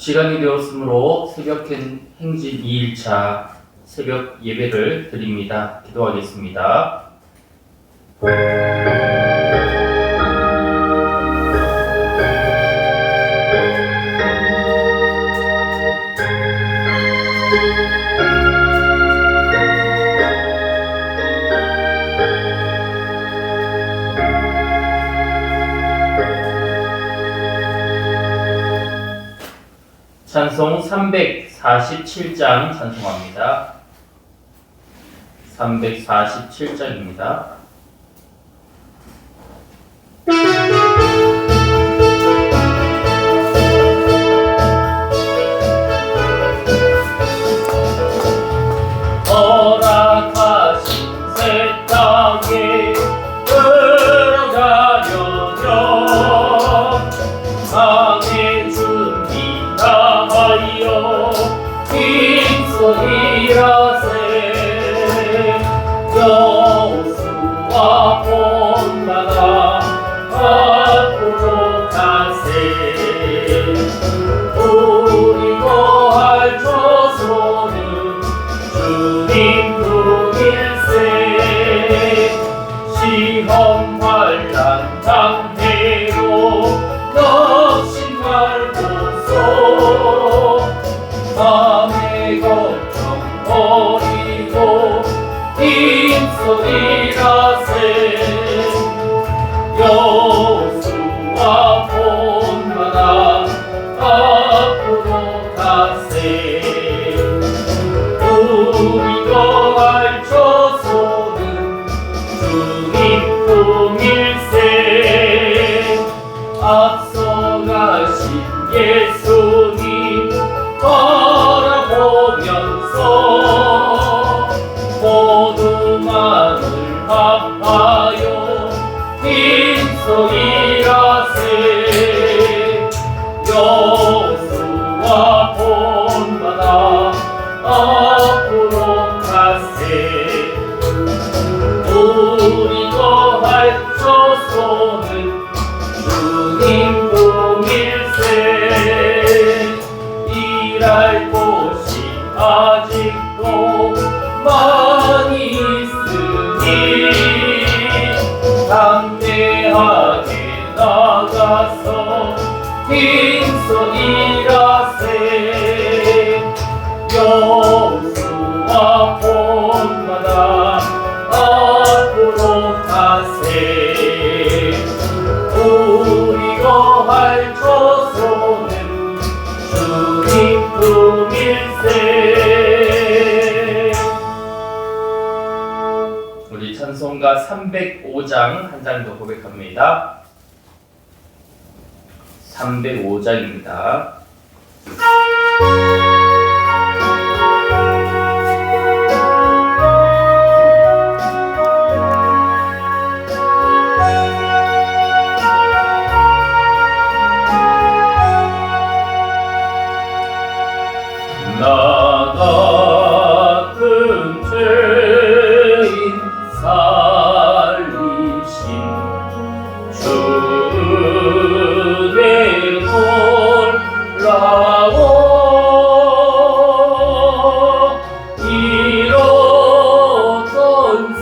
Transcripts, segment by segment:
시간이 되었으므로 새벽 행진 2일차 새벽 예배를 드립니다. 기도하겠습니다. 찬송 347장 찬송합니다. 347장입니다. 허락하신 새 땅에 들어가려면 강의 준비 다하여 힘써 일하세. 여호수아 본받아 앞으로 가세. 우리 거할 조소는 주님 품일세. 시험 환난 장대로 넋이 말고서 마음의 걱정 버리고 힘써 일하세. 여호수아 본받아 앞으로 가세. 우리 거할 조소는 주님 품일세. 앞서가신 예수님 바라보면서 모두만을 합하여 힘써 일하세. 여호수아 본받아 앞으로 가세. 우리 거할 조소는 주님 품일세. 일할 곳이 아직도 많이 있으니 담대하게 나가서 힘써 일하세. 여호수아 본받아 앞으로 가세. 우리 거할 조소는 주님 품일세. 우리 찬송가 305장 한 장 더 고백합니다. 305장입니다. 나 같은 죄인 살리신 주의 놀라워 잃었던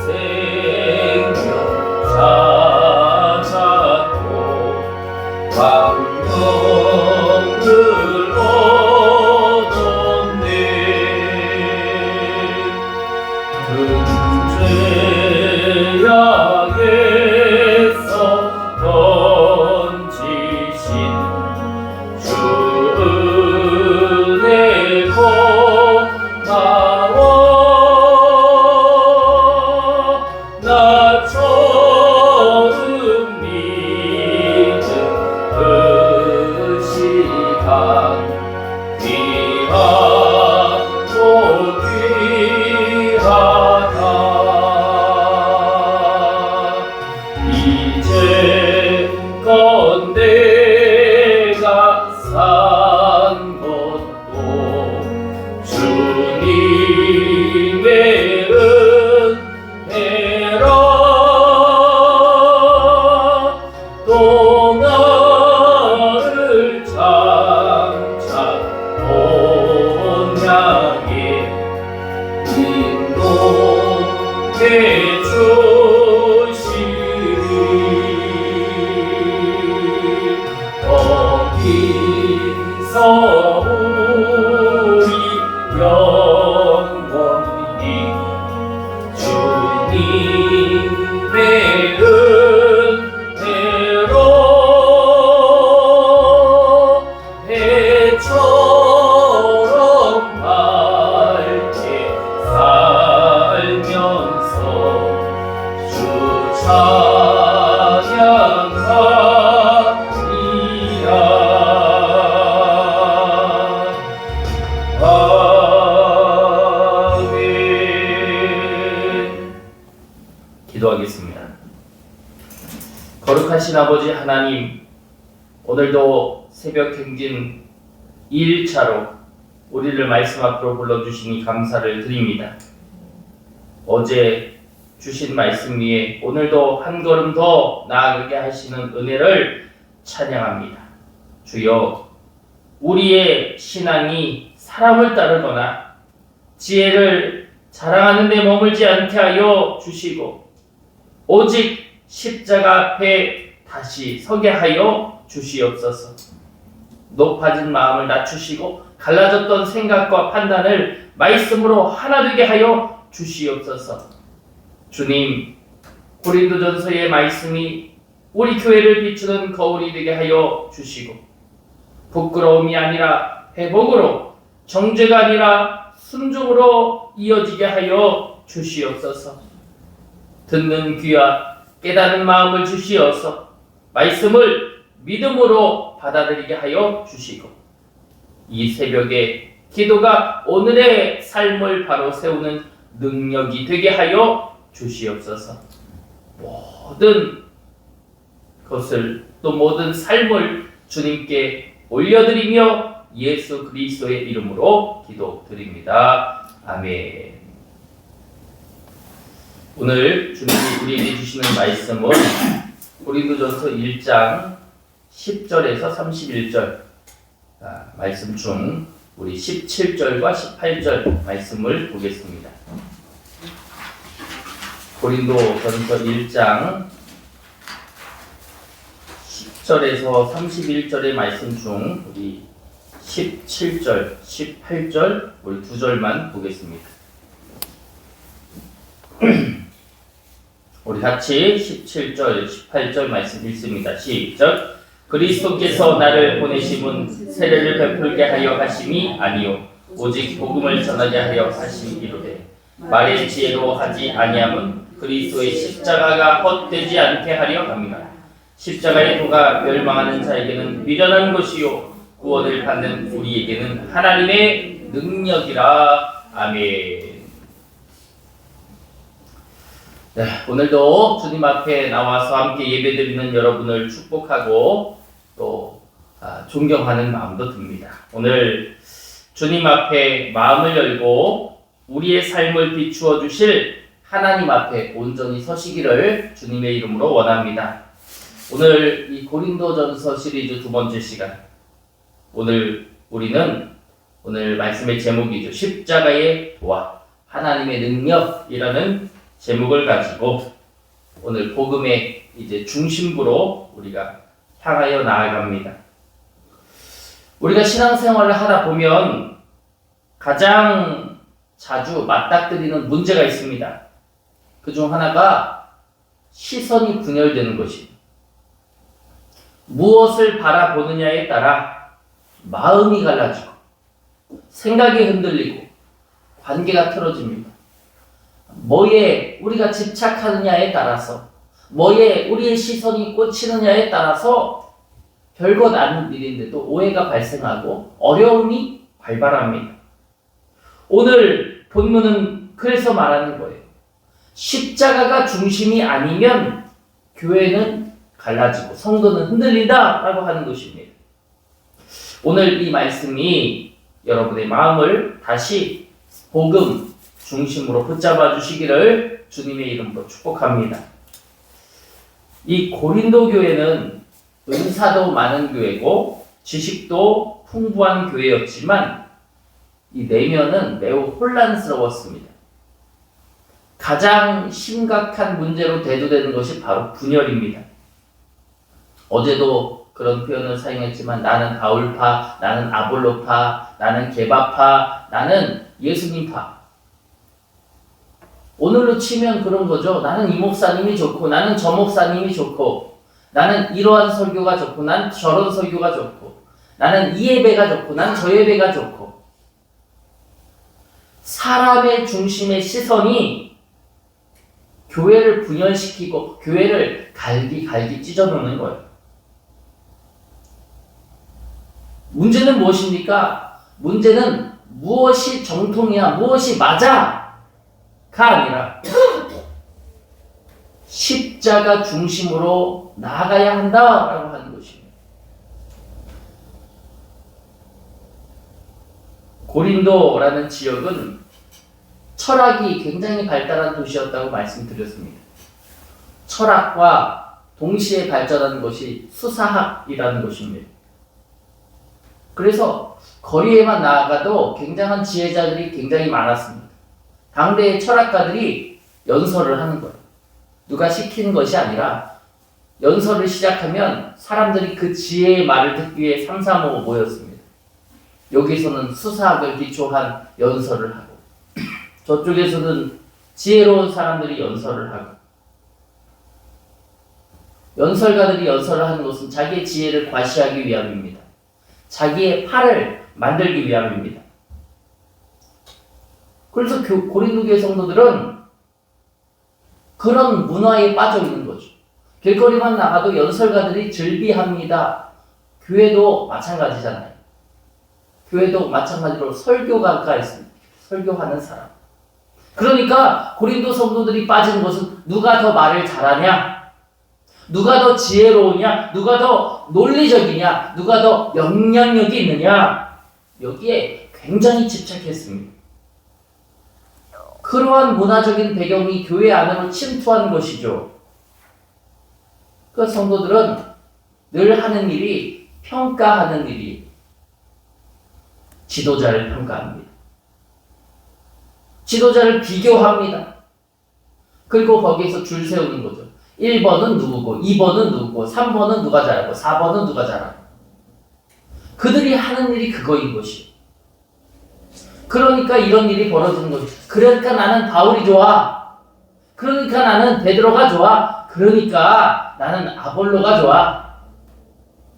생명 찾았고 광명을 얻었네. 큰 죄악에서 건지신 주의 고마워. 나 처음 믿은 그 시간 귀하고 귀하다. 이제껏 내가 산 것도 주님의 은혜라. 또 나를 장차 거룩하신 아버지 하나님, 오늘도 새벽 행진 2일차로 우리를 말씀 앞으로 불러주시니 감사를 드립니다. 어제 주신 말씀 위에 오늘도 한 걸음 더 나아가게 하시는 은혜를 찬양합니다. 주여, 우리의 신앙이 사람을 따르거나 지혜를 자랑하는 데 머물지 않게 하여 주시고 오직 십자가 앞에 다시 서게 하여 주시옵소서. 높아진 마음을 낮추시고 갈라졌던 생각과 판단을 말씀으로 하나 되게 하여 주시옵소서. 주님, 고린도전서의 말씀이 우리 교회를 비추는 거울이 되게 하여 주시고 부끄러움이 아니라 회복으로, 정죄가 아니라 순종으로 이어지게 하여 주시옵소서. 듣는 귀와 깨닫는 마음을 주시어서 말씀을 믿음으로 받아들이게 하여 주시고 이 새벽에 기도가 오늘의 삶을 바로 세우는 능력이 되게 하여 주시옵소서. 모든 것을 또 모든 삶을 주님께 올려드리며 예수 그리스도의 이름으로 기도드립니다. 아멘. 오늘 주님이 우리에게 주시는 말씀은 고린도전서 1장 10절에서 31절 말씀 중 우리 17절과 18절 말씀을 보겠습니다. 고린도전서 1장 10절에서 31절의 말씀 중 우리 17절, 18절 우리 두 절만 보겠습니다. 우리 같이 17절, 18절 말씀 읽습니다. 시작. 그리스도께서 나를 보내심은 세례를 베풀게 하여 하심이 아니요 오직 복음을 전하게 하여 하심이로되 말의 지혜로 하지 아니함은 그리스도의 십자가가 헛되지 않게 하려 합니다. 십자가의 도가 멸망하는 자에게는 미련한 것이요 구원을 받는 우리에게는 하나님의 능력이라. 아멘. 네, 오늘도 주님 앞에 나와서 함께 예배드리는 여러분을 축복하고 또 존경하는 마음도 듭니다. 오늘 주님 앞에 마음을 열고 우리의 삶을 비추어 주실 하나님 앞에 온전히 서시기를 주님의 이름으로 원합니다. 오늘 이 고린도전서 시리즈 두 번째 시간, 오늘 우리는 오늘 말씀의 제목이죠. 십자가의 도와 하나님의 능력이라는 제목을 가지고 오늘 복음의 이제 중심부로 우리가 향하여 나아갑니다. 우리가 신앙생활을 하다 보면 가장 자주 맞닥뜨리는 문제가 있습니다. 그중 하나가 시선이 분열되는 것입니다. 무엇을 바라보느냐에 따라 마음이 갈라지고 생각이 흔들리고 관계가 틀어집니다. 뭐에 우리가 집착하느냐에 따라서, 뭐에 우리의 시선이 꽂히느냐에 따라서 별것 아닌 일인데도 오해가 발생하고 어려움이 발발합니다. 오늘 본문은 그래서 말하는 거예요. 십자가가 중심이 아니면 교회는 갈라지고 성도는 흔들린다 라고 하는 것입니다. 오늘 이 말씀이 여러분의 마음을 다시 복음 중심으로 붙잡아 주시기를 주님의 이름으로 축복합니다. 이 고린도 교회는 은사도 많은 교회고 지식도 풍부한 교회였지만 이 내면은 매우 혼란스러웠습니다. 가장 심각한 문제로 대두되는 것이 바로 분열입니다. 어제도 그런 표현을 사용했지만 나는 바울파, 나는 아볼로파, 나는 게바파, 나는 예수님파. 오늘로 치면 그런 거죠. 나는 이 목사님이 좋고 나는 저 목사님이 좋고 나는 이러한 설교가 좋고 난 저런 설교가 좋고 나는 이 예배가 좋고 난 저 예배가 좋고 사람의 중심의 시선이 교회를 분열시키고 교회를 갈기 찢어놓는 거예요. 문제는 무엇입니까? 문제는 무엇이 정통이야, 무엇이 맞아가 아니라 십자가 중심으로 나아가야 한다라고 하는 것입니다. 고린도라는 지역은 철학이 굉장히 발달한 도시였다고 말씀드렸습니다. 철학과 동시에 발전하는 것이 수사학이라는 것입니다. 그래서 거리에만 나아가도 굉장한 지혜자들이 굉장히 많았습니다. 당대의 철학가들이 연설을 하는 거예요. 누가 시키는 것이 아니라 연설을 시작하면 사람들이 그 지혜의 말을 듣기 위해 삼삼오오 모였습니다. 여기서는 수사학을 기초한 연설을 하고 저쪽에서는 지혜로운 사람들이 연설을 하고 연설가들이 연설을 하는 것은 자기의 지혜를 과시하기 위함입니다. 자기의 팔을 만들기 위함입니다. 그래서 고린도 교회 성도들은 그런 문화에 빠져 있는 거죠. 길거리만 나가도 연설가들이 즐비합니다. 교회도 마찬가지잖아요. 교회도 마찬가지로 설교가가 있습니다. 설교하는 사람. 그러니까 고린도 성도들이 빠진 것은 누가 더 말을 잘하냐? 누가 더 지혜로우냐? 누가 더 논리적이냐? 누가 더 영향력이 있느냐? 여기에 굉장히 집착했습니다. 그러한 문화적인 배경이 교회 안으로 침투한 것이죠. 그 성도들은 늘 하는 일이 평가하는 일이 지도자를 평가합니다. 지도자를 비교합니다. 그리고 거기에서 줄 세우는 거죠. 1번은 누구고 2번은 누구고 3번은 누가 잘하고 4번은 누가 잘하고 그들이 하는 일이 그거인 것이에요. 그러니까 이런 일이 벌어지는 거죠. 그러니까 나는 바울이 좋아. 그러니까 나는 베드로가 좋아. 그러니까 나는 아볼로가 좋아.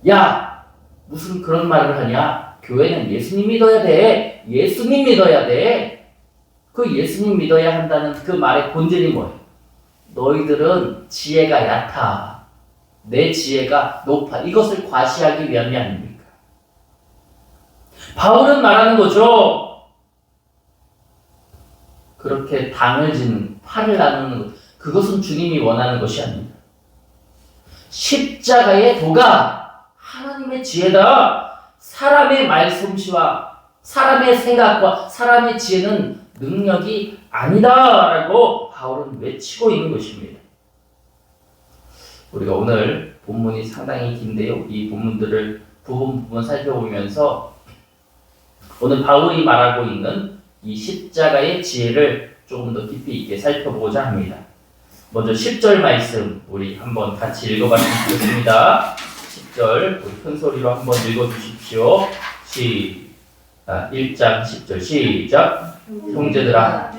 야, 무슨 그런 말을 하냐? 교회는 예수님 믿어야 돼. 예수님 믿어야 돼. 그 예수님 믿어야 한다는 그 말의 본질이 뭐예요? 너희들은 지혜가 얕아. 내 지혜가 높아. 이것을 과시하기 위함이 아닙니까? 바울은 말하는 거죠. 그렇게 당을 짓는, 팔을 나누는 것, 그것은 주님이 원하는 것이 아닙니다. 십자가의 도가 하나님의 지혜다. 사람의 말솜씨와 사람의 생각과 사람의 지혜는 능력이 아니다라고 바울은 외치고 있는 것입니다. 우리가 오늘 본문이 상당히 긴데요. 이 본문들을 부분 살펴보면서 오늘 바울이 말하고 있는 이 십자가의 지혜를 조금 더 깊이 있게 살펴보고자 합니다. 먼저 10절 말씀 우리 한번 같이 읽어봤으면 좋겠습니다. 10절 우리 큰 소리로 한번 읽어주십시오. 1장 10절 시작. 형제들아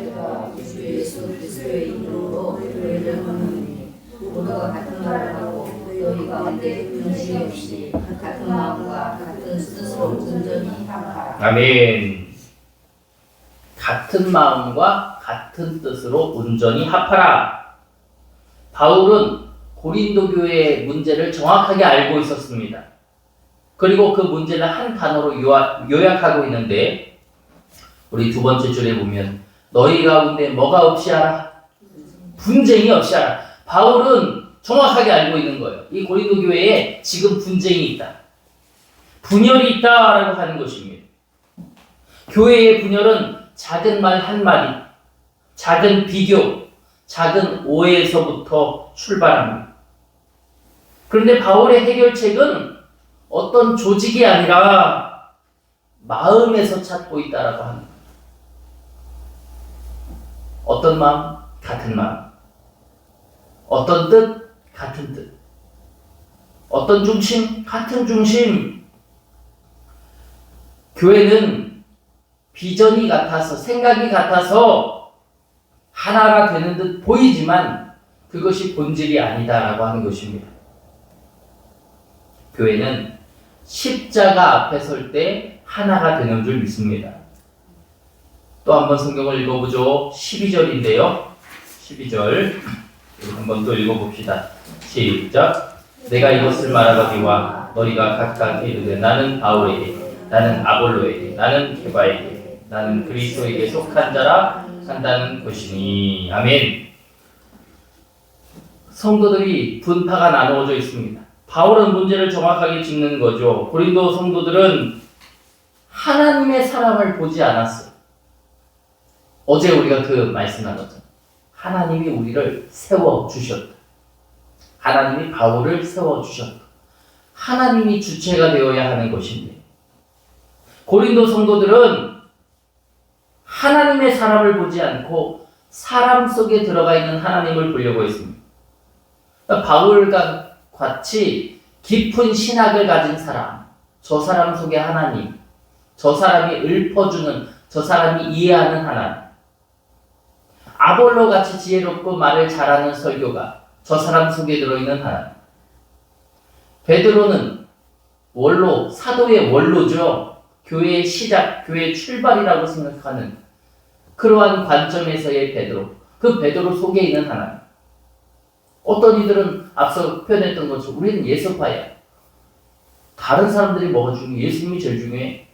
예수 그리스도의 이름으로 너희를 권하노니 모두가 같은 말을 하고 너희 가운데 분쟁이 없이 같은 마음과 같은 뜻으로 온전히 합하라. 아멘. 같은 마음과 같은 뜻으로 온전히 합하라. 바울은 고린도 교회의 문제를 정확하게 알고 있었습니다. 그리고 그 문제를 한 단어로 요약하고 있는데 우리 두 번째 줄에 보면 너희 가운데 뭐가 없이 하라? 분쟁이 없이 하라. 바울은 정확하게 알고 있는 거예요. 이 고린도 교회에 지금 분쟁이 있다. 분열이 있다라고 하는 것입니다. 교회의 분열은 작은 말 한마디, 작은 비교, 작은 오해에서부터 출발합니다. 그런데 바울의 해결책은 어떤 조직이 아니라 마음에서 찾고 있다라고 합니다. 어떤 마음? 같은 마음. 어떤 뜻? 같은 뜻. 어떤 중심? 같은 중심. 교회는 비전이 같아서, 생각이 같아서 하나가 되는 듯 보이지만 그것이 본질이 아니다라고 하는 것입니다. 교회는 십자가 앞에 설 때 하나가 되는 줄 믿습니다. 또 한번 성경을 읽어보죠. 12절인데요. 12절 한번 또 읽어봅시다. 시작. 내가 이것을 말하거니와 너희가 각각 이르되 나는 바울에게 나는 아볼로에게 나는 케바에게 나는 그리스도에게 속한 자라 한다는 것이니. 아멘. 성도들이 분파가 나누어져 있습니다. 바울은 문제를 정확하게 짚는 거죠. 고린도 성도들은 하나님의 사람을 보지 않았어요. 어제 우리가 그 말씀 나눴잖아요. 하나님이 우리를 세워주셨다. 하나님이 바울을 세워주셨다. 하나님이 주체가 되어야 하는 것인데 고린도 성도들은 하나님의 사람을 보지 않고 사람 속에 들어가 있는 하나님을 보려고 했습니다. 그러니까 바울과 같이 깊은 신학을 가진 사람, 저 사람 속에 하나님, 저 사람이 읊어주는, 저 사람이 이해하는 하나님, 아볼로 같이 지혜롭고 말을 잘하는 설교가 저 사람 속에 들어있는 하나님, 베드로는 원로, 사도의 원로죠. 교회의 시작, 교회의 출발이라고 생각하는 그러한 관점에서의 베드로, 그 베드로 속에 있는 하나님. 어떤 이들은 앞서 표현했던 것처럼 우리는 예수파야. 다른 사람들이 뭐가 중요해? 예수님이 제일 중요해.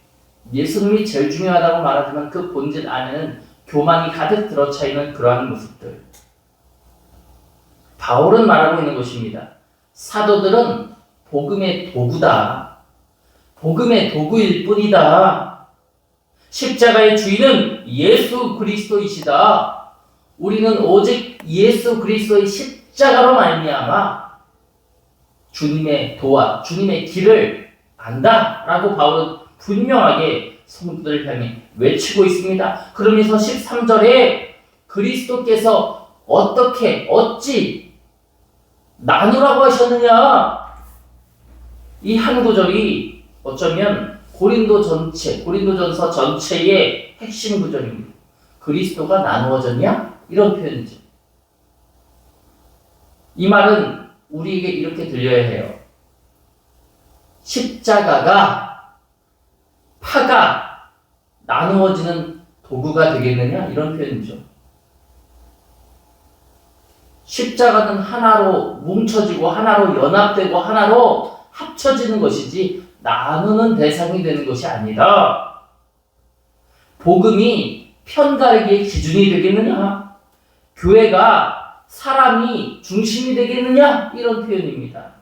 예수님이 제일 중요하다고 말하지만 그 본질 안에는 교만이 가득 들어차 있는 그러한 모습들. 바울은 말하고 있는 것입니다. 사도들은 복음의 도구다. 복음의 도구일 뿐이다. 십자가의 주인은 예수 그리스도이시다. 우리는 오직 예수 그리스도의 십자가로 말미암아 주님의 도와 주님의 길을 안다라고 바울은 분명하게 성도들을 향해 외치고 있습니다. 그러면서 13절에 그리스도께서 어찌 나누라고 하셨느냐? 이 한 구절이 어쩌면 고린도전서 전체의 핵심 구절입니다. 그리스도가 나누어졌냐? 이런 표현이죠. 이 말은 우리에게 이렇게 들려야 해요. 십자가가 파가 나누어지는 도구가 되겠느냐? 이런 표현이죠. 십자가는 하나로 뭉쳐지고 하나로 연합되고 하나로 합쳐지는 것이지 나누는 대상이 되는 것이 아니다. 복음이 편가르기의 기준이 되겠느냐? 교회가 사람이 중심이 되겠느냐? 이런 표현입니다.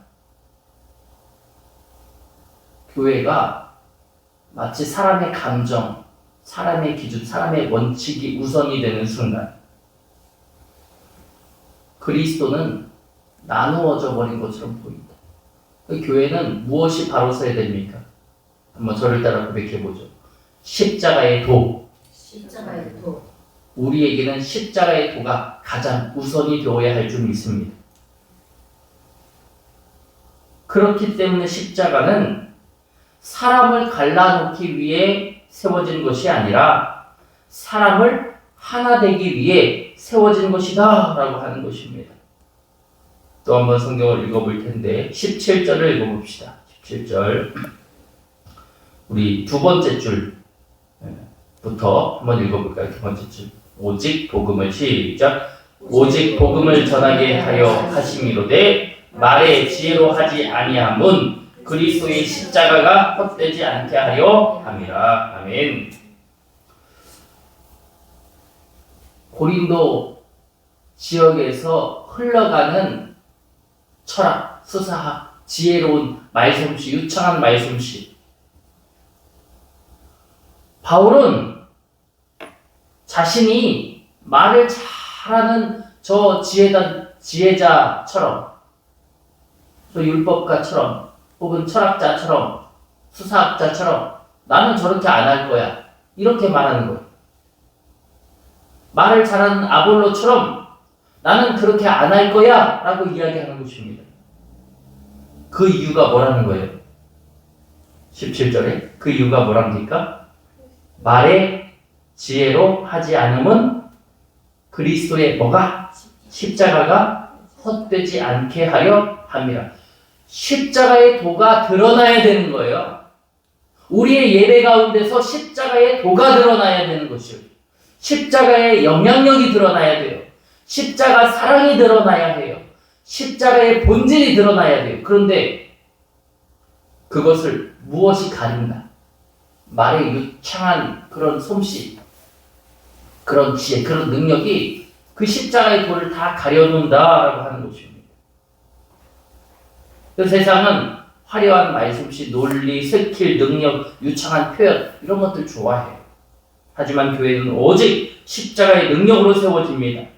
교회가 마치 사람의 감정, 사람의 기준, 사람의 원칙이 우선이 되는 순간 그리스도는 나누어져 버린 것처럼 보인다. 그 교회는 무엇이 바로 서야 됩니까? 한번 저를 따라 고백해보죠. 십자가의 도. 십자가의 도. 우리에게는 십자가의 도가 가장 우선이 되어야 할 줄 믿습니다. 그렇기 때문에 십자가는 사람을 갈라놓기 위해 세워진 것이 아니라 사람을 하나 되기 위해 세워진 것이다 라고 하는 것입니다. 또 한번 성경을 읽어볼 텐데 17절을 읽어봅시다. 17절 우리 두 번째 줄부터 한번 읽어볼까요? 두 번째 줄 오직 복음을 시작 오직 복음을 전하게 하여 하심이로되 말의 지혜로 하지 아니함은 그리스도의 십자가가 헛되지 않게 하려 함이라. 아멘. 고린도 지역에서 흘러가는 철학, 수사학, 지혜로운 말솜씨, 유창한 말솜씨. 바울은 자신이 말을 잘하는 저 지혜자처럼, 저 율법가처럼, 혹은 철학자처럼, 수사학자처럼 나는 저렇게 안 할 거야. 이렇게 말하는 거예요. 말을 잘하는 아볼로처럼 나는 그렇게 안 할 거야 라고 이야기하는 것입니다. 그 이유가 뭐라는 거예요? 17절에 그 이유가 뭐랍니까? 말의 지혜로 하지 않음은 그리스도의 뭐가? 십자가가 헛되지 않게 하려 함이라. 십자가의 도가 드러나야 되는 거예요. 우리의 예배 가운데서 십자가의 도가 드러나야 되는 것이요. 십자가의 영향력이 드러나야 돼요. 십자가 사랑이 드러나야 해요. 십자가의 본질이 드러나야 돼요. 그런데 그것을 무엇이 가린다? 말의 유창한 그런 솜씨, 그런 지혜, 그런 능력이 그 십자가의 도를 다 가려놓는다라고 하는 것입니다. 그 세상은 화려한 말솜씨, 논리, 스킬, 능력, 유창한 표현 이런 것들 좋아해요. 하지만 교회는 오직 십자가의 능력으로 세워집니다.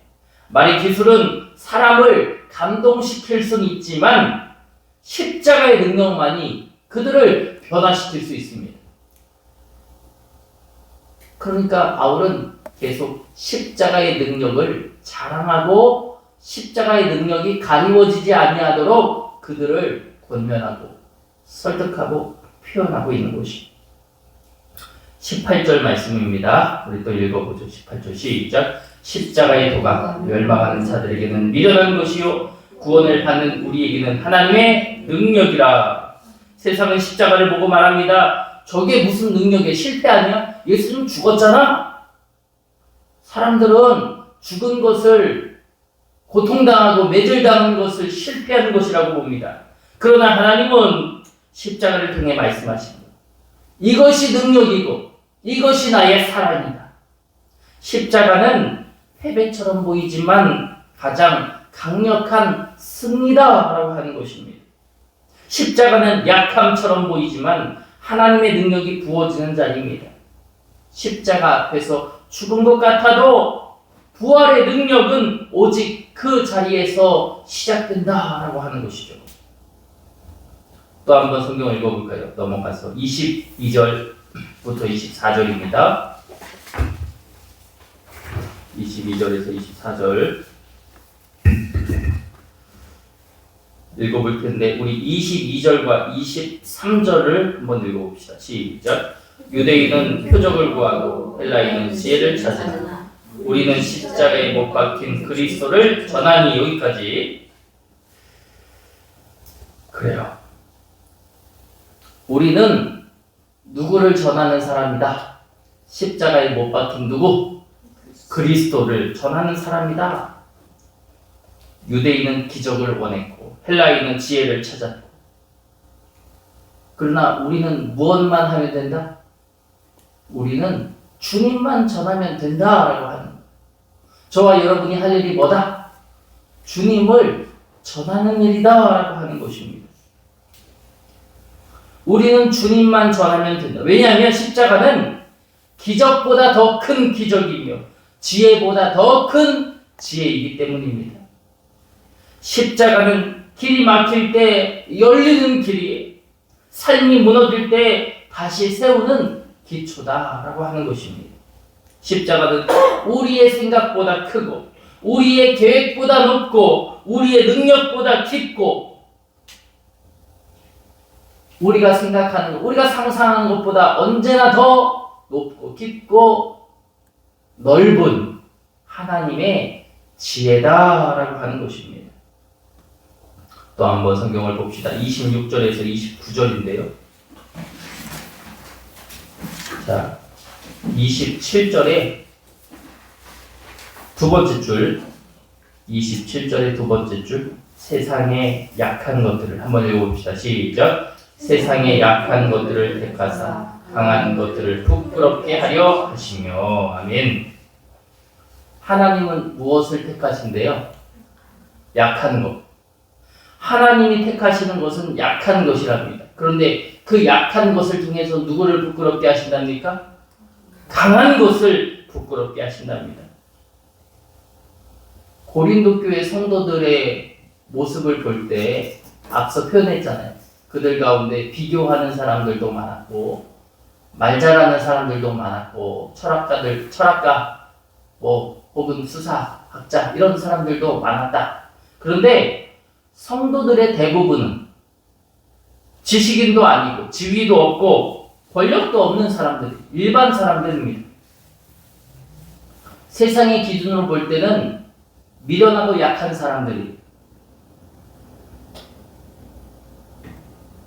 말의 기술은 사람을 감동시킬 수는 있지만 십자가의 능력만이 그들을 변화시킬 수 있습니다. 그러니까 바울은 계속 십자가의 능력을 자랑하고 십자가의 능력이 가리워지지 아니하도록 그들을 권면하고 설득하고 표현하고 있는 것이 18절 말씀입니다. 우리 또 읽어보죠. 18절 시작. 십자가의 도가 멸망하는 자들에게는 미련한 것이요 구원을 받는 우리에게는 하나님의 능력이라. 세상은 십자가를 보고 말합니다. 저게 무슨 능력에 실패 아니야? 예수님 죽었잖아. 사람들은 죽은 것을 고통당하고 매질당하는 것을 실패하는 것이라고 봅니다. 그러나 하나님은 십자가를 통해 말씀하십니다. 이것이 능력이고 이것이 나의 사랑이다. 십자가는 패배처럼 보이지만 가장 강력한 승리다라고 하는 것입니다. 십자가는 약함처럼 보이지만 하나님의 능력이 부어지는 자리입니다. 십자가 앞에서 죽은 것 같아도 부활의 능력은 오직 그 자리에서 시작된다라고 하는 것이죠. 또 한번 성경을 읽어볼까요? 넘어가서 22절부터 24절입니다. 22절에서 24절 읽어볼 텐데 우리 22절과 23절을 한번 읽어봅시다. 시작. 유대인은 표적을 구하고 헬라인은 지혜를 찾으나 우리는 십자가에 못 박힌 그리스도를 전하니. 여기까지. 그래요. 우리는 누구를 전하는 사람이다. 십자가에 못 박힌 누구? 그리스도를 전하는 사람이다. 유대인은 기적을 원했고 헬라인은 지혜를 찾았고, 그러나 우리는 무엇만 하면 된다? 우리는 주님만 전하면 된다라고 하는 거예요. 저와 여러분이 할 일이 뭐다? 주님을 전하는 일이다라고 하는 것입니다. 우리는 주님만 전하면 된다. 왜냐하면 십자가는 기적보다 더 큰 기적이며 지혜보다 더 큰 지혜이기 때문입니다. 십자가는 길이 막힐 때 열리는 길이에요. 삶이 무너질 때 다시 세우는 기초다라고 하는 것입니다. 십자가는 우리의 생각보다 크고 우리의 계획보다 높고 우리의 능력보다 깊고 우리가 생각하는 것, 우리가 상상하는 것보다 언제나 더 높고 깊고 넓은 하나님의 지혜다라고 하는 것입니다. 또 한번 성경을 봅시다. 26절에서 29절인데요. 자, 27절에 두 번째 줄, 27절의 두 번째 줄, 세상의 약한 것들을 한번 읽어봅시다. 시작. 세상의 약한 것들을 택하사 강한 것들을 부끄럽게 하려 하시며. 아멘. 하나님은 무엇을 택하신대요? 약한 것. 하나님이 택하시는 것은 약한 것이랍니다. 그런데 그 약한 것을 통해서 누구를 부끄럽게 하신답니까? 강한 것을 부끄럽게 하신답니다. 고린도 교회 성도들의 모습을 볼 때 앞서 표현했잖아요. 그들 가운데 비교하는 사람들도 많았고 말 잘하는 사람들도 많았고 철학가 혹은 수사학자 이런 사람들도 많았다. 그런데 성도들의 대부분은 지식인도 아니고 지위도 없고 권력도 없는 사람들, 일반 사람들입니다. 세상의 기준으로 볼 때는 미련하고 약한 사람들이.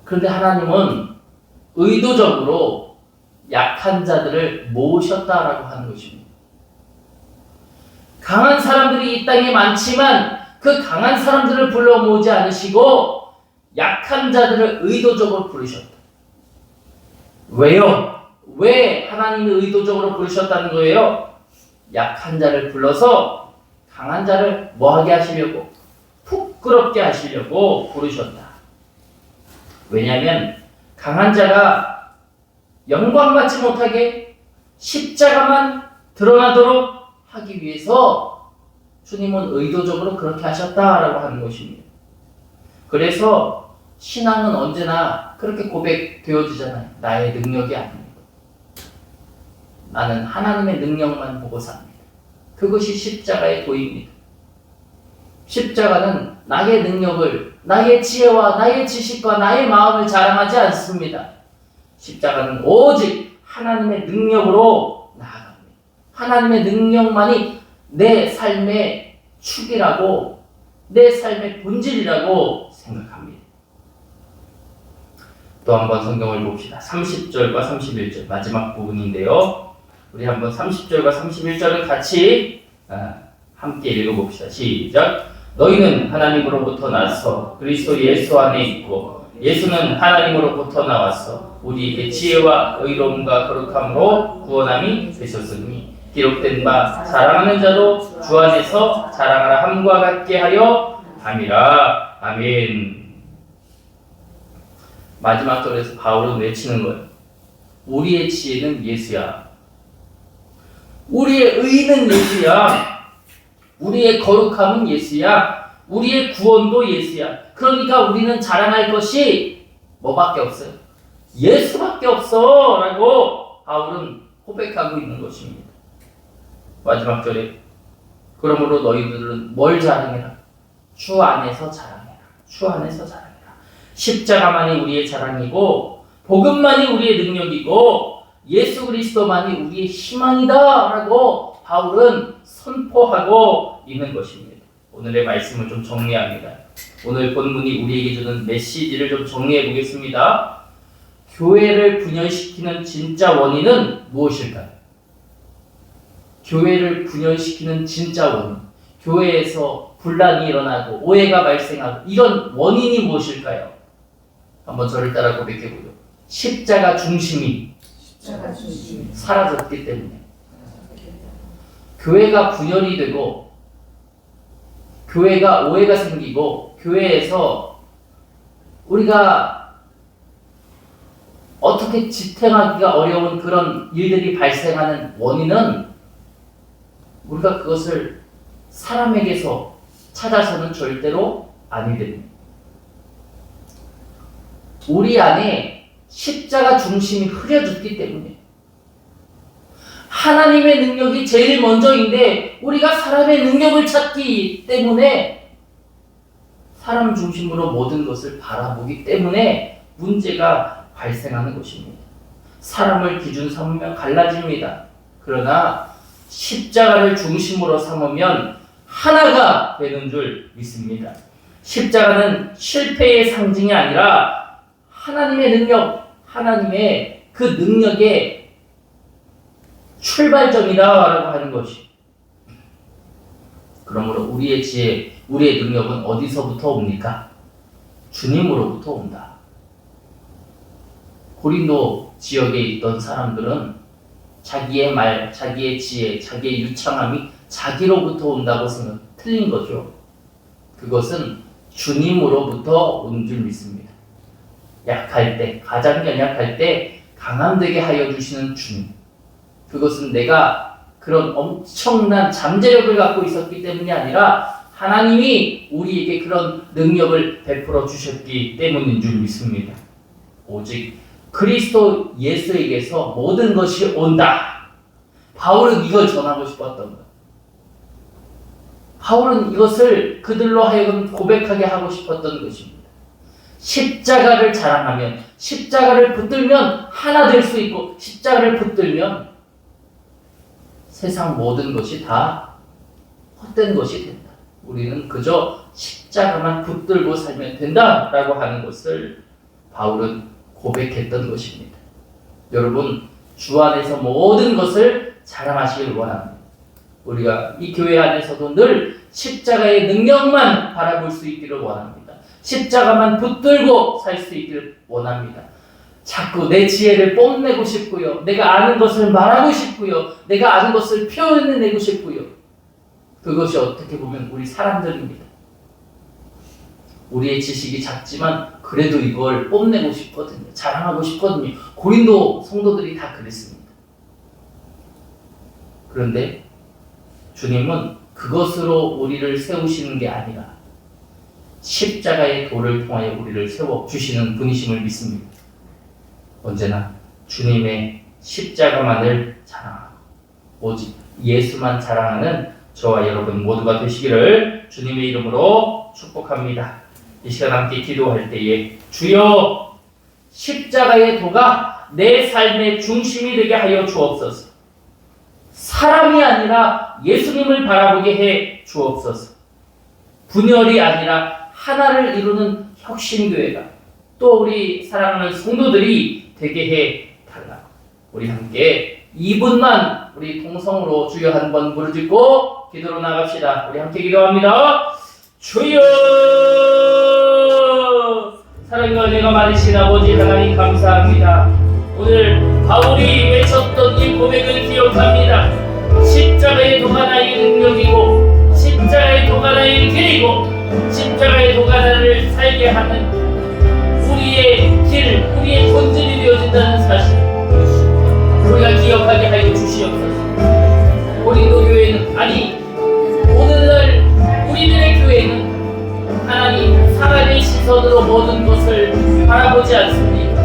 그런데 하나님은 의도적으로 약한 자들을 모으셨다라고 하는 것입니다. 강한 사람들이 이 땅에 많지만 그 강한 사람들을 불러 모으지 않으시고 약한 자들을 의도적으로 부르셨다. 왜요? 왜 하나님이 의도적으로 부르셨다는 거예요? 약한 자를 불러서 강한 자를 뭐하게 하시려고? 부끄럽게 하시려고 부르셨다. 왜냐하면 강한 자가 영광받지 못하게 십자가만 드러나도록 하기 위해서 주님은 의도적으로 그렇게 하셨다라고 하는 것입니다. 그래서 신앙은 언제나 그렇게 고백되어지잖아요. 나의 능력이 아닙니다. 나는 하나님의 능력만 보고 삽니다. 그것이 십자가의 도입니다. 십자가는 나의 능력을, 나의 지혜와 나의 지식과 나의 마음을 자랑하지 않습니다. 십자가는 오직 하나님의 능력으로 나아갑니다. 하나님의 능력만이 내 삶의 축이라고, 내 삶의 본질이라고 생각합니다. 또 한번 성경을 봅시다. 30절과 31절 마지막 부분인데요. 우리 한번 30절과 31절을 같이 함께 읽어봅시다. 시작. 너희는 하나님으로부터 나서 그리스도 예수 안에 있고 예수는 하나님으로부터 나와서 우리에게 지혜와 의로움과 거룩함으로 구원함이 되셨으니 기록된 바 사랑하는 자도 주 안에서 자랑하라 함과 같게 하려 함이라. 아멘. 마지막 절에서 바울은 외치는 거예요. 우리의 지혜는 예수야. 우리의 의는 예수야. 우리의 거룩함은 예수야. 우리의 구원도 예수야. 그러니까 우리는 자랑할 것이 뭐밖에 없어요? 예수밖에 없어 라고 바울은 고백하고 있는 것입니다. 마지막 절에 그러므로 너희들은 뭘 자랑해라? 주 안에서 자랑해라. 주 안에서 자랑해라. 십자가만이 우리의 자랑이고 복음만이 우리의 능력이고 예수 그리스도만이 우리의 희망이다 라고 바울은 선포하고 있는 것입니다. 오늘의 말씀을 좀 정리합니다. 오늘 본문이 우리에게 주는 메시지를 좀 정리해 보겠습니다. 교회를 분열시키는 진짜 원인은 무엇일까요? 교회를 분열시키는 진짜 원인, 교회에서 분란이 일어나고 오해가 발생하고 이런 원인이 무엇일까요? 한번 저를 따라 고백해보죠. 십자가 중심이 사라졌기 때문에 교회가 분열이 되고 교회가 오해가 생기고 교회에서 우리가 어떻게 지탱하기가 어려운 그런 일들이 발생하는 원인은 우리가 그것을 사람에게서 찾아서는 절대로 아니 됩니다. 우리 안에 십자가 중심이 흐려졌기 때문에 하나님의 능력이 제일 먼저인데 우리가 사람의 능력을 찾기 때문에 사람 중심으로 모든 것을 바라보기 때문에 문제가 발생하는 것입니다. 사람을 기준 삼으면 갈라집니다. 그러나 십자가를 중심으로 삼으면 하나가 되는 줄 믿습니다. 십자가는 실패의 상징이 아니라 하나님의 능력, 하나님의 그 능력의 출발점이다라고 하는 것이. 그러므로 우리의 지혜, 우리의 능력은 어디서부터 옵니까? 주님으로부터 온다. 고린도 지역에 있던 사람들은 자기의 말, 자기의 지혜, 자기의 유창함이 자기로부터 온다고 생각, 틀린 거죠. 그것은 주님으로부터 온 줄 믿습니다. 약할 때, 가장 연약할 때 강함되게 하여 주시는 주님. 그것은 내가 그런 엄청난 잠재력을 갖고 있었기 때문이 아니라 하나님이 우리에게 그런 능력을 베풀어 주셨기 때문인 줄 믿습니다. 오직 그리스도 예수에게서 모든 것이 온다. 바울은 이걸 전하고 싶었던 거예요. 바울은 이것을 그들로 하여금 고백하게 하고 싶었던 것입니다. 십자가를 자랑하면, 십자가를 붙들면 하나 될 수 있고, 십자가를 붙들면 세상 모든 것이 다 헛된 것이 된다. 우리는 그저 십자가만 붙들고 살면 된다라고 하는 것을 바울은 고백했던 것입니다. 여러분, 주 안에서 모든 것을 자랑하시길 원합니다. 우리가 이 교회 안에서도 늘 십자가의 능력만 바라볼 수 있기를 원합니다. 십자가만 붙들고 살 수 있기를 원합니다. 자꾸 내 지혜를 뽐내고 싶고요. 내가 아는 것을 말하고 싶고요. 내가 아는 것을 표현해내고 싶고요. 그것이 어떻게 보면 우리 사람들입니다. 우리의 지식이 작지만 그래도 이걸 뽐내고 싶거든요. 자랑하고 싶거든요. 고린도 성도들이 다 그랬습니다. 그런데 주님은 그것으로 우리를 세우시는 게 아니라 십자가의 도를 통하여 우리를 세워주시는 분이심을 믿습니다. 언제나 주님의 십자가만을 자랑하고 오직 예수만 자랑하는 저와 여러분 모두가 되시기를 주님의 이름으로 축복합니다. 이 시간 함께 기도할 때에 주여 십자가의 도가 내 삶의 중심이 되게 하여 주옵소서. 사람이 아니라 예수님을 바라보게 해 주옵소서. 분열이 아니라 하나를 이루는 혁신교회가 또 우리 사랑하는 성도들이 되게 해 달라고 우리 함께 2분만 우리 통성으로 주여 한번 부르짖고 기도로 나갑시다. 우리 함께 기도합니다. 주여 사랑과 은혜가 많으신 아버지 하나님 감사합니다. 오늘 바울이 외쳤던 이 고백을 기억합니다. 십자가의 도가 나의 능력이고 십자가의 도가 나의 길이고 십자가의 도가 나를 살게 하는 우리의 길, 우리의 본질이 되어진다는 사실 우리가 기억하게 하여 주시옵소서. 고린도 교회는 아니 오늘날 우리들의 교회는 하나님 사람의 시선으로 모든 것을 바라보지 않습니다.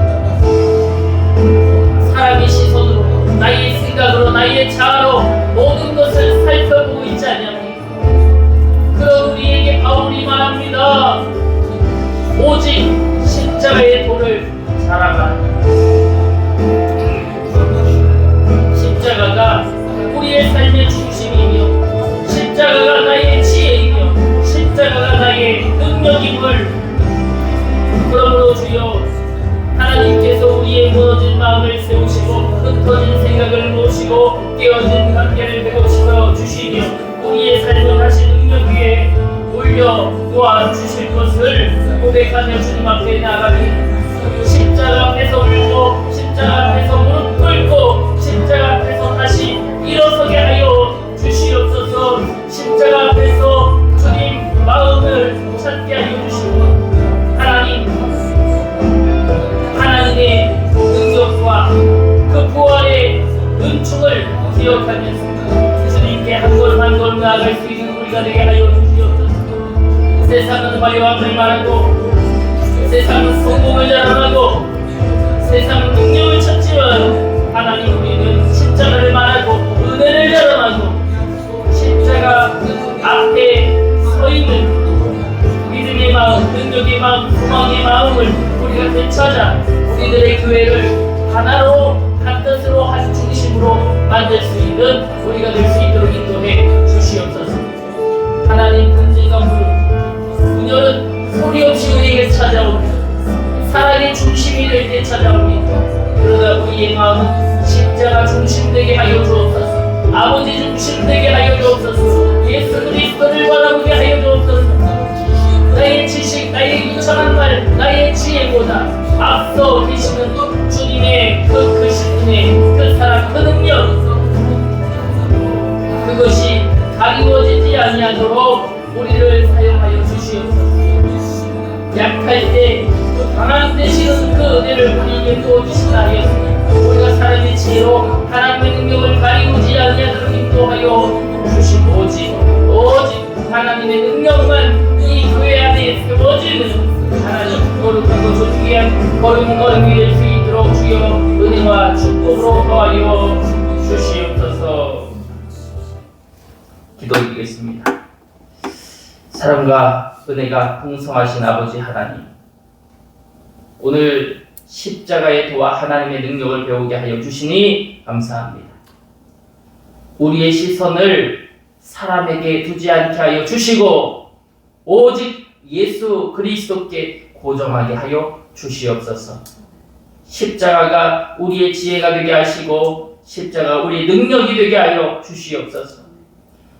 사람의 시선으로 나의 생각으로 나의 자아로 모든 것을 살펴보고 있지 않냐입니까? 그런 우리에게 바울이 말합니다. 오직 십자가의 도를 자랑하라. 십자가가 우리의 삶의 중심이며 십자가가 나의 지혜이며 십자가가 나의 능력임을 그러므로 주여 하나님께서 우리의 무너진 마음을 세우시고 흩어진 생각을 모시고 깨어진 관계를 회복시켜 주시며 우리의 삶을 다시 능력 위에 올려 놓아 주실 것을 고백하며 주님 앞에 나가니 십자가 앞에서 울고 십자가 앞에서 무릎 꿇고 십자가 앞에서 다시 일어서게 하여 주시옵소서. 십자가 앞에서 주님 마음을 찾게 하여 주시고 하나님의 능력과 그 부활의 은총을 기억하면서 주님께 한 걸음 한 걸음 나아갈 수 있는 우리가 되게 하여 주시옵소서. 세상은 화려함을 말하고 세상은 성공을 자랑하고 세상은 능력을 찾지만 하나님 우리는 십자가를 말하고 은혜를 자랑하고 십자가 앞에 서 있는 믿음의 마음, 능력의 마음, 소망의 마음을 우리가 되찾아 우리들의 교회를 하나로 한 뜻으로 한 중심으로 만들 수 있는 우리가 될 수 있도록 인도해 주시옵소서. 하나님 분진과 분열은 소리 없이 우리에게 찾아옵니다. 사랑의 중심이 될 때 찾아옵니다. 그러다 우리의 마음은 십자가 중심되게 하여 주옵소서. 아버지 중심되게 하여 주옵소서. 예수 그리스도를 바라보게 하여 주옵소서. 나의 지식, 나의 유창한 말, 나의 지혜보다 앞서 계시는 주님의 그 크신 은혜, 그 사랑, 그 능력 그것이 가리워지지 아니하도록 우리를 사용하여 주시옵소서. 약할 때 강한 되시는 그 은혜를 우리에게 부어주시나 하였으니 우리가 사람의 지혜로 하나님의 능력을 가리우지 아니하도록 인도하여 주시고 오직 하나님의 능력만 이 교회 안에 세워지는 하나님 거룩하고 존귀한 걸음걸음이 될 수 있도록 주여 은혜와 축복으로 더하여 주시옵소서. 기도드리겠습니다. 사랑과 은혜가 풍성하신 아버지 하나님, 오늘 십자가의 도와 하나님의 능력을 배우게 하여 주시니 감사합니다. 우리의 시선을 사람에게 두지 않게 하여 주시고 오직 예수 그리스도께 고정하게 하여 주시옵소서. 십자가가 우리의 지혜가 되게 하시고 십자가가 우리의 능력이 되게 하여 주시옵소서.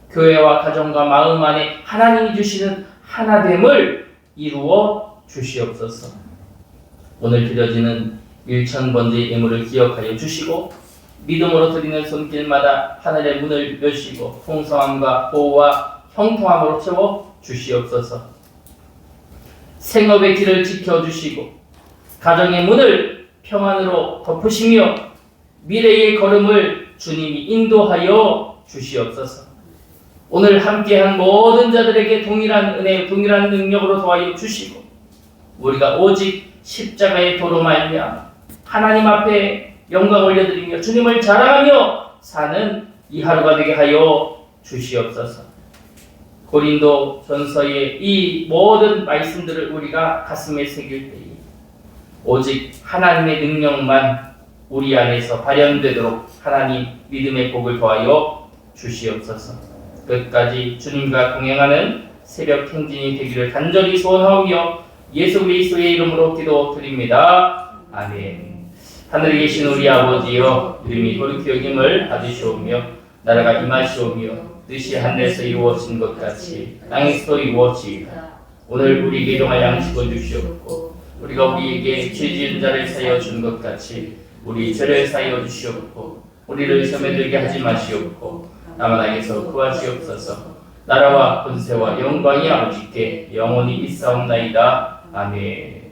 교회와 가정과 마음 안에 하나님이 주시는 하나됨을 이루어 주시옵소서. 오늘 드려지는 1000번째 예물을 기억하여 주시고 믿음으로 드리는 손길마다 하늘의 문을 여시고 풍성함과 보호와 형통함으로 채워 주시옵소서. 생업의 길을 지켜주시고 가정의 문을 평안으로 덮으시며 미래의 걸음을 주님이 인도하여 주시옵소서. 오늘 함께한 모든 자들에게 동일한 은혜, 동일한 능력으로 도와여 주시고 우리가 오직 십자가의 도로 말미암아 하나님 앞에 영광 올려드리며 주님을 자랑하며 사는 이 하루가 되게 하여 주시옵소서. 고린도 전서의 이 모든 말씀들을 우리가 가슴에 새길 때에 오직 하나님의 능력만 우리 안에서 발현되도록 하나님 믿음의 복을 더하여 주시옵소서. 끝까지 주님과 동행하는 새벽 행진이 되기를 간절히 소원하오며 예수 그리스도의 이름으로 기도드립니다. 아멘. 하늘에 계신 우리 아버지여, 이름이 거룩히 여김을 받으시오며 나라가 임하시오며 뜻이 하늘에서 이루어진 것 같이 땅에서도 이루어지이다. 오늘 우리에게 일용할 양식을 주시옵고 우리가 우리에게 죄 지은 자를 사하여 준 것 같이 우리 죄를 사하여 주시옵고 우리를 시험에 들게 하지 마시옵고 다만 악에서 구하시옵소서. 나라와 권세와 영광이 아버지께 영원히 있사옵나이다. 아멘.